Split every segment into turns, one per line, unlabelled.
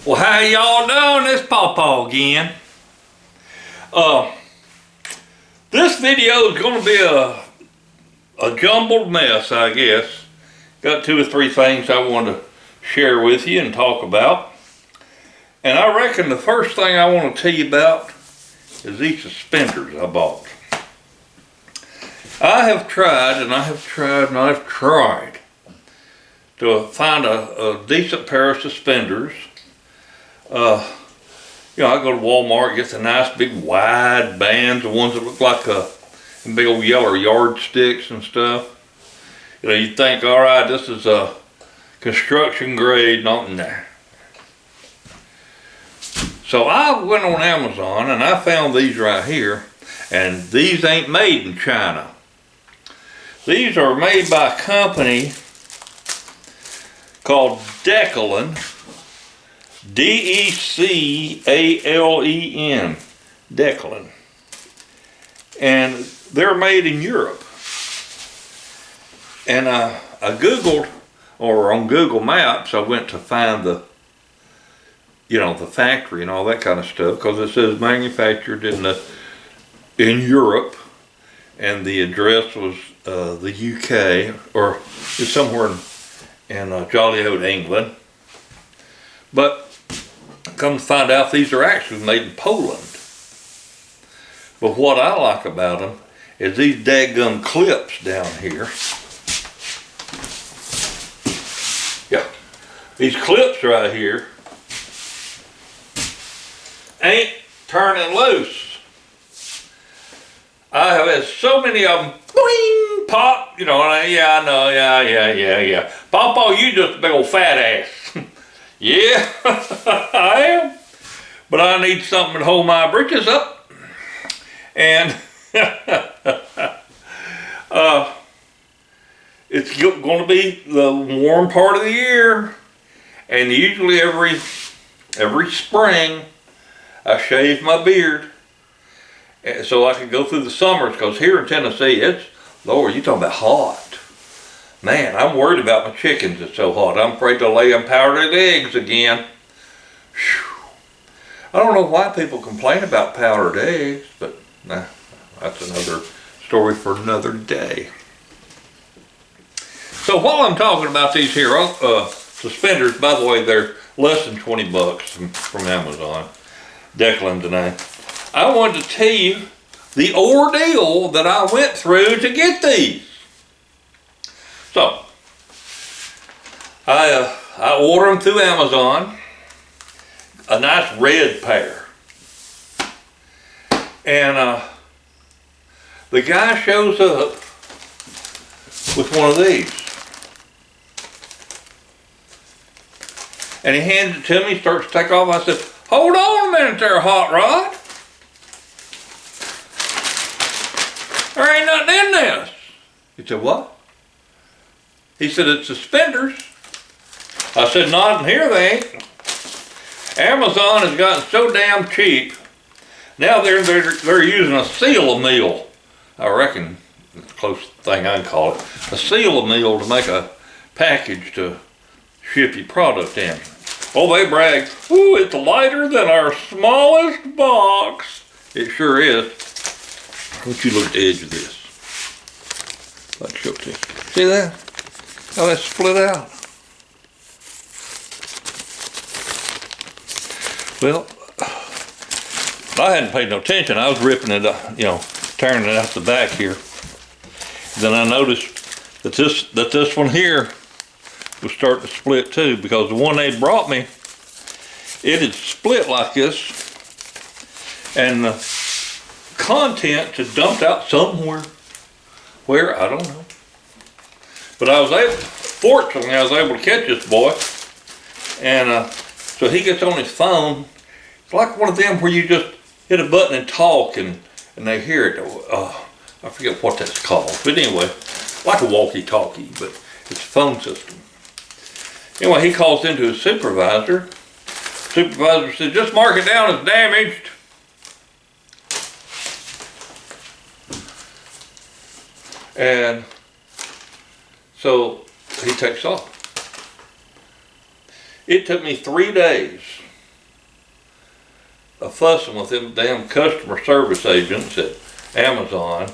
Well, how y'all doing? It's PawPaw again. This video is going to be a jumbled mess, I guess. Got 2 or 3 things I want to share with you and talk about. And I reckon the first thing I want to tell you about is these suspenders I bought. I have tried to find a decent pair of suspenders. I go to Walmart, get the nice big wide bands, the ones that look like big old yellow yardsticks and stuff. You think, all right, this is a construction grade, not there. So I went on Amazon and I found these right here, and these ain't made in China. These are made by a company called Decalen. D-E-C-A-L-E-N. Decalen. And they're made in Europe. And I Googled, or on Google Maps, I went to find the factory and all that kind of stuff, because it says manufactured in Europe, and the address was the UK, or it's somewhere in Jolly-Old, England. But come to find out, these are actually made in Poland. But what I like about them is these daggum clips down here. Yeah, these clips right here ain't turning loose. I have had so many of them, boing, pop, yeah, I know, yeah. PawPaw, you just a big old fat ass. Yeah, I am. But I need something to hold my britches up. And it's going to be the warm part of the year. And usually every spring, I shave my beard so I can go through the summers, because here in Tennessee, it's, Lord, you talking about hot. Man, I'm worried about my chickens. It's so hot. I'm afraid to lay them powdered eggs again. Whew. I don't know why people complain about powdered eggs, but nah, that's another story for another day. So while I'm talking about these here suspenders, by the way, they're less than 20 bucks from Amazon. Declan tonight. I wanted to tell you the ordeal that I went through to get these. So, I order them through Amazon, a nice red pair. And the guy shows up with one of these. And he hands it to me, starts to take off. I said, hold on a minute there, Hot Rod. There ain't nothing in this. He said, what? He said, it's suspenders. I said, not in here they ain't. Amazon has gotten so damn cheap. Now they're using a seal of meal. I reckon it's the closest thing I can call it. A seal of meal to make a package to ship your product in. Oh, they brag, ooh, it's lighter than our smallest box. It sure is. Why don't you look at the edge of this? Let's show it to you. See that? How that's split out. Well, I hadn't paid no attention. I was ripping it up, tearing it out the back here. Then I noticed that this one here was starting to split too, because the one they brought me, it had split like this, and the contents had dumped out somewhere. Where, I don't know. But fortunately, I was able to catch this boy. And so he gets on his phone. It's like one of them where you just hit a button and talk, and they hear it. I forget what that's called. But anyway, like a walkie-talkie, but it's a phone system. Anyway, he calls into his supervisor. Supervisor says, just mark it down as damaged. And so he takes off. It took me 3 days fussing with them damn customer service agents at Amazon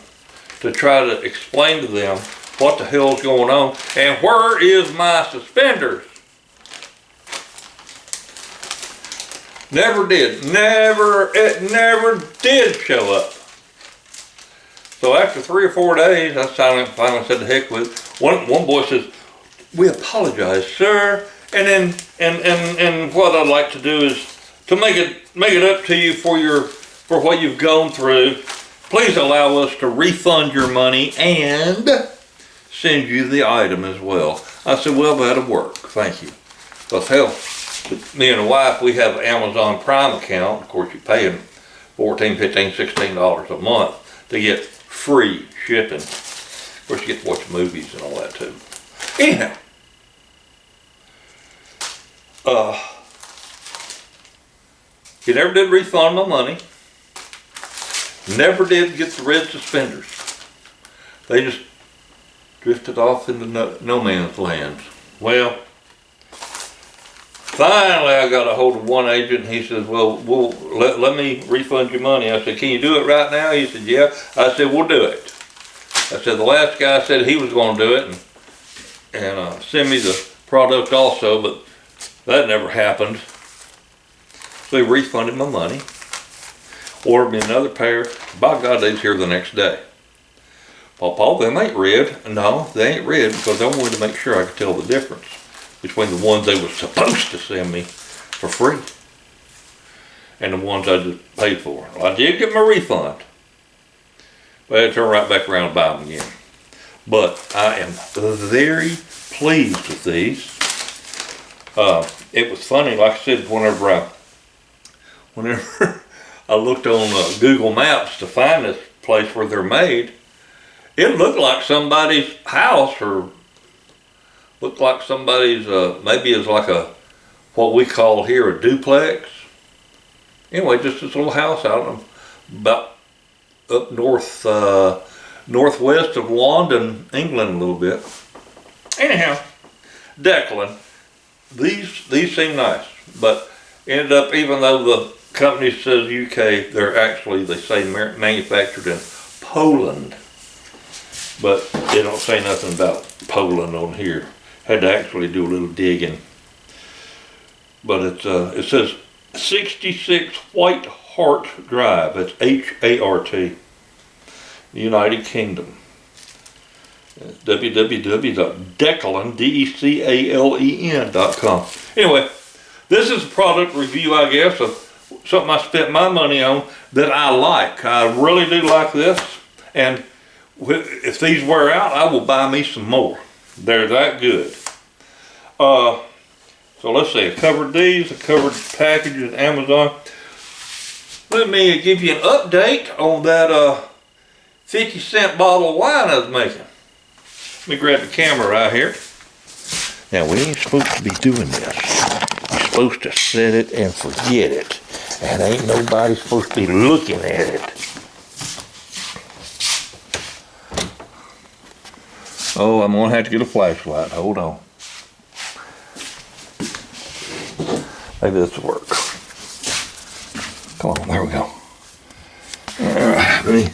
to try to explain to them what the hell's going on and where is my suspenders. Never did. It never did show up. So after 3 or 4 days, I finally said to heck with it. One boy says, "We apologize, sir." And then and what I'd like to do is to make it up to you for what you've gone through. Please allow us to refund your money and send you the item as well. I said, well, that'll work. Thank you. Because hell, me and the wife, we have an Amazon Prime account. Of course, you're paying $14, $15, $16 a month to get free shipping. Of course, you get to watch movies and all that too. Anyhow, he never did refund my money. Never did get the red suspenders. They just drifted off into no man's land. Well, finally I got a hold of one agent and he says, well, let me refund your money. I said, can you do it right now? He said, yeah. I said, we'll do it. I said, the last guy said he was going to do it and send me the product also, but that never happened. So he refunded my money, ordered me another pair. By God, they was here the next day. Paw, them ain't red. No, they ain't red because I wanted to make sure I could tell the difference between the ones they were supposed to send me for free and the ones I just paid for. Well, I did get my refund, but I had to turn right back around and buy them again. But I am very pleased with these. It was funny, like I said, whenever I looked on Google Maps to find this place where they're made, it looked like somebody's house, or looked like somebody's, maybe it's like what we call here a duplex. Anyway, just this little house out about up north, northwest of London, England a little bit. Anyhow, Declan, these seem nice, but ended up, even though the company says UK, they say manufactured in Poland, but they don't say nothing about Poland on here. Had to actually do a little digging, but it says 66 White Hart Drive. That's H-A-R-T, United Kingdom. www.decalen.com. Anyway, this is a product review, I guess, of something I spent my money on that I like. I really do like this, and if these wear out, I will buy me some more. They're that good. So let's see, I covered these, I covered packages at Amazon. Let me give you an update on that 50-cent bottle of wine I was making. Let me grab the camera right here. Now, we ain't supposed to be doing this. You're supposed to set it and forget it. And ain't nobody supposed to be looking at it. Oh, I'm gonna have to get a flashlight. Hold on. Maybe this will work. Come on, there we go. All right, let me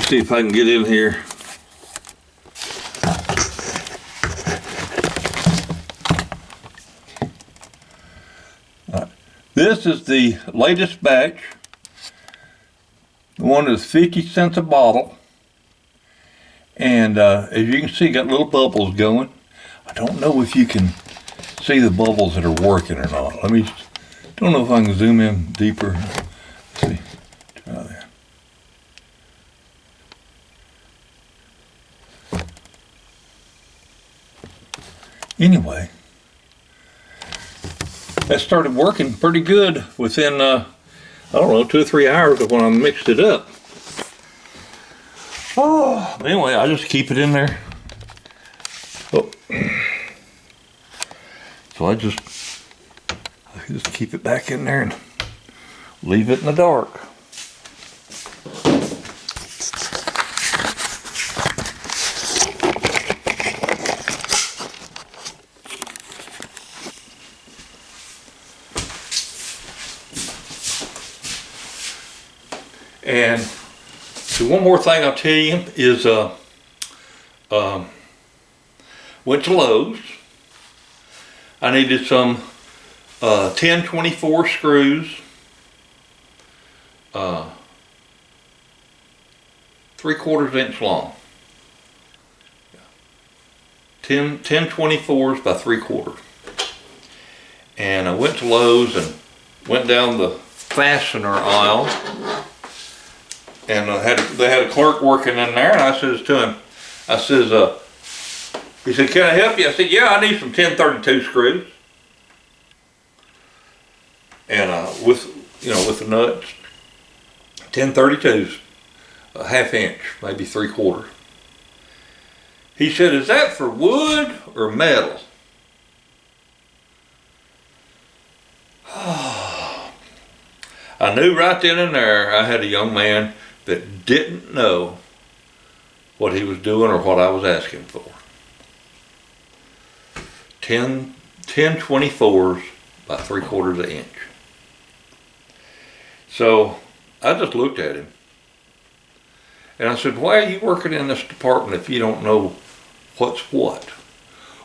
see if I can get in here. This is the latest batch. The one is 50 cents a bottle. And as you can see, got little bubbles going. I don't know if you can see the bubbles that are working or not. Don't know if I can zoom in deeper. Let's see, try that. Anyway, that started working pretty good within, I don't know, 2 or 3 hours of when I mixed it up. Oh, anyway, I just keep it in there. Oh. So I just keep it back in there and leave it in the dark. And so one more thing I'll tell you is went to Lowe's. I needed some 1024 screws, 3/4 inch long. 1024s by 3/4. And I went to Lowe's and went down the fastener aisle, and they had a clerk working in there, and I says to him, he said, "Can I help you?" I said, "Yeah, I need some 1032 screws." And with the nuts, 1032s, a 1/2 inch, maybe 3/4. He said, "Is that for wood or metal?" I knew right then and there I had a young man that didn't know what he was doing or what I was asking for. 1024s by 3/4 inch. So I just looked at him and I said, "Why are you working in this department if you don't know what's what?"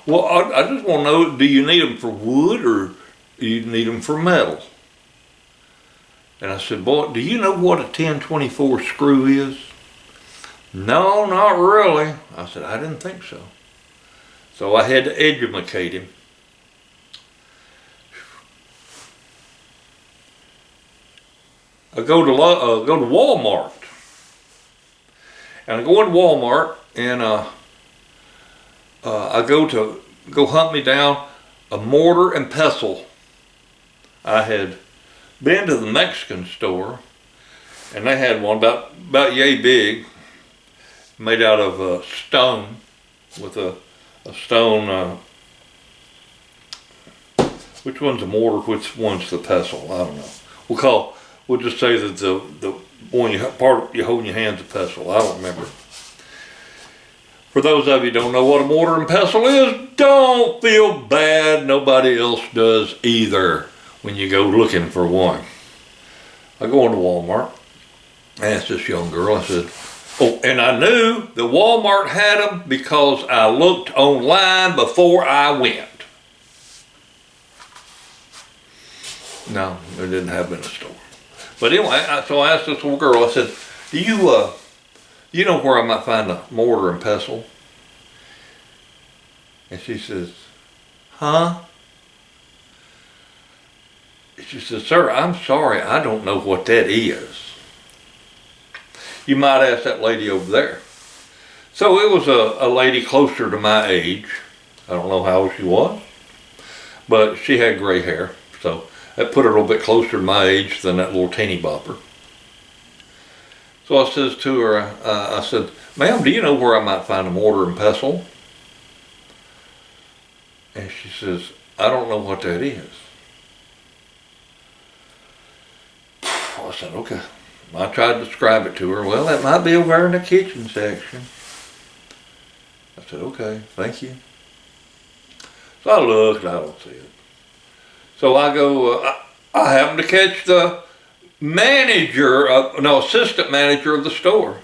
"Well, I just want to know, do you need them for wood or do you need them for metal?" And I said, "Boy, do you know what a 1024 screw is?" "No, not really." I said, "I didn't think so." So I had to educate him. I go to Walmart, and I go into Walmart, and I go hunt me down a mortar and pestle. I had been to the Mexican store, and they had one about yay big, made out of stone, with a stone. Which one's a mortar? Which one's the pestle? I don't know. We'll just say that the one you hold in your hand's a pestle. I don't remember. For those of you who don't know what a mortar and pestle is, don't feel bad. Nobody else does either when you go looking for one. I go into Walmart. I asked this young girl, I said, "Oh," and I knew that Walmart had them because I looked online before I went. No, they didn't have them in the store. But anyway, so I asked this little girl, I said, "Do you know where I might find a mortar and pestle?" And she says, "Huh?" She says, "Sir, I'm sorry, I don't know what that is. You might ask that lady over there." So it was a lady closer to my age. I don't know how old she was, but she had gray hair. So that put her a little bit closer to my age than that little teeny bopper. So I says to her, I said, "Ma'am, do you know where I might find a mortar and pestle?" And she says, "I don't know what that is." I said, "Okay." I tried to describe it to her. "Well, that might be over in the kitchen section." I said, "Okay, thank you." So I looked, I don't see it. So I go, I happen to catch the assistant manager of the store.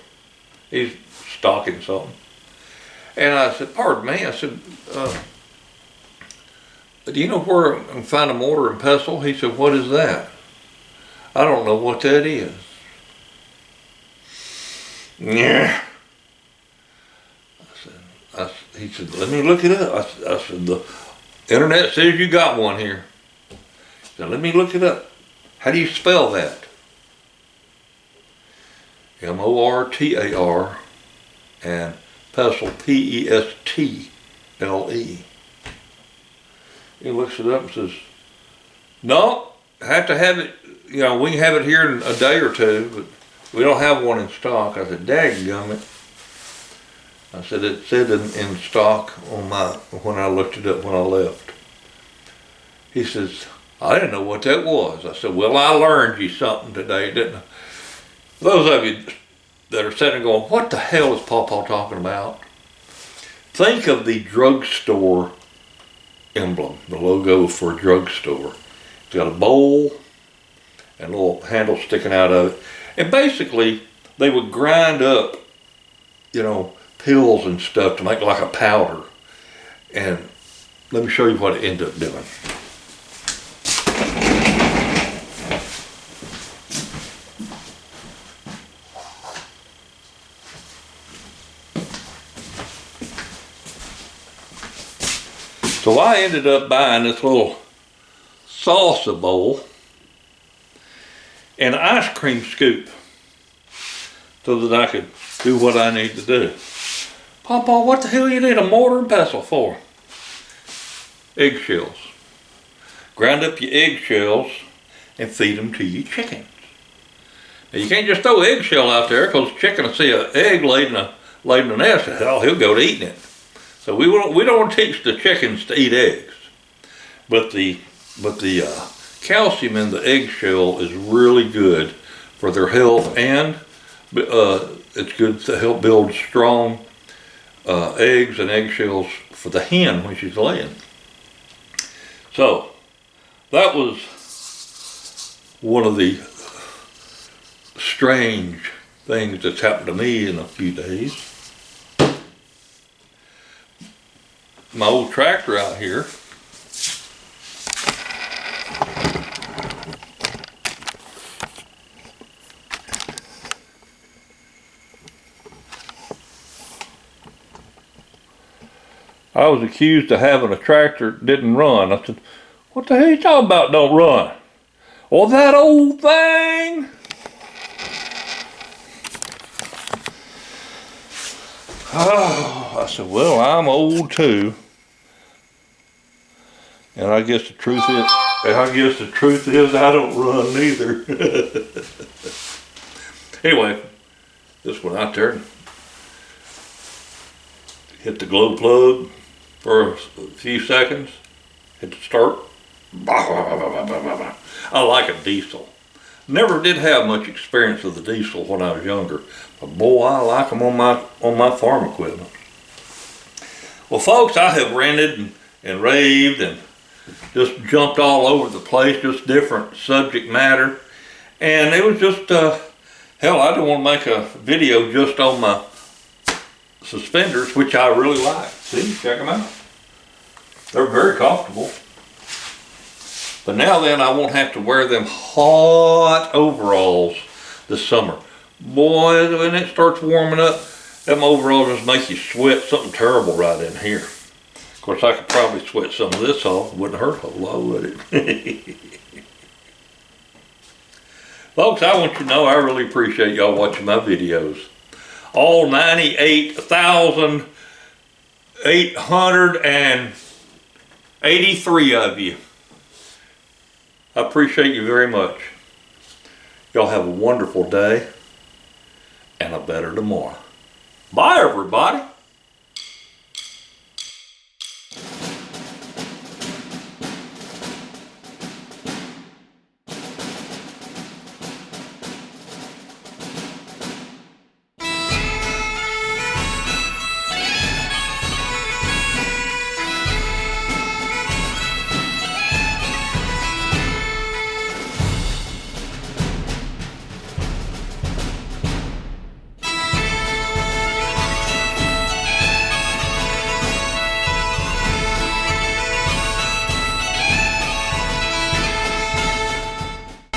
He's stocking something. And I said, "Pardon me," I said, "Do you know where I can find a mortar and pestle?" He said, "What is that?" "I don't know what that is." Yeah. He said, "Let me look it up." I said, "The internet says you got one here." He said, "Let me look it up. How do you spell that?" MORTAR and pestle, PESTLE. He looks it up and says, "No, have to have it, we can have it here in a day or two, but we don't have one in stock." I said, "Dadgummit." I said, "It said in stock when I looked it up when I left." He says, "I didn't know what that was." I said, "Well, I learned you something today, didn't I?" Those of you that are sitting there going, "What the hell is Pawpaw talking about?" Think of the drugstore emblem, the logo for a drugstore. It's got a bowl and a little handle sticking out of it. And basically, they would grind up, you know, pills and stuff to make like a powder. And let me show you what it ended up doing. So I ended up buying this little salsa bowl and an ice cream scoop so that I could do what I need to do. Pawpaw, what the hell you need a mortar and pestle for? Eggshells. Grind up your eggshells and feed them to your chickens. Now you can't just throw an eggshell out there because the chicken will see an egg laid in a nest. Hell, he'll go to eating it. So we don't want to teach the chickens to eat eggs. But the calcium in the eggshell is really good for their health, and it's good to help build strong eggs and eggshells for the hen when she's laying. So that was one of the strange things that's happened to me in a few days. My old tractor out here, I was accused of having a tractor that didn't run. I said, what the hell are you talking about don't run? Oh, that old thing. Oh, I said, well, I'm old too. And I guess the truth is I don't run neither. Anyway, just went out there, hit the glow plug for a few seconds, hit the start. I like a diesel. Never did have much experience with the diesel when I was younger, but boy, I like them on my farm equipment. Well, folks, I have ranted and raved and just jumped all over the place, just different subject matter. And it was just, hell, I didn't want to make a video just on my suspenders, which I really like. See, check them out. They're very comfortable. But now then, I won't have to wear them hot overalls this summer. Boy, when it starts warming up, them overalls just make you sweat something terrible right in here. Of course, I could probably sweat some of this off. It wouldn't hurt a whole lot, would it? Folks, I want you to know I really appreciate y'all watching my videos. All 98,883 of you. I appreciate you very much. Y'all have a wonderful day and a better tomorrow. Bye, everybody.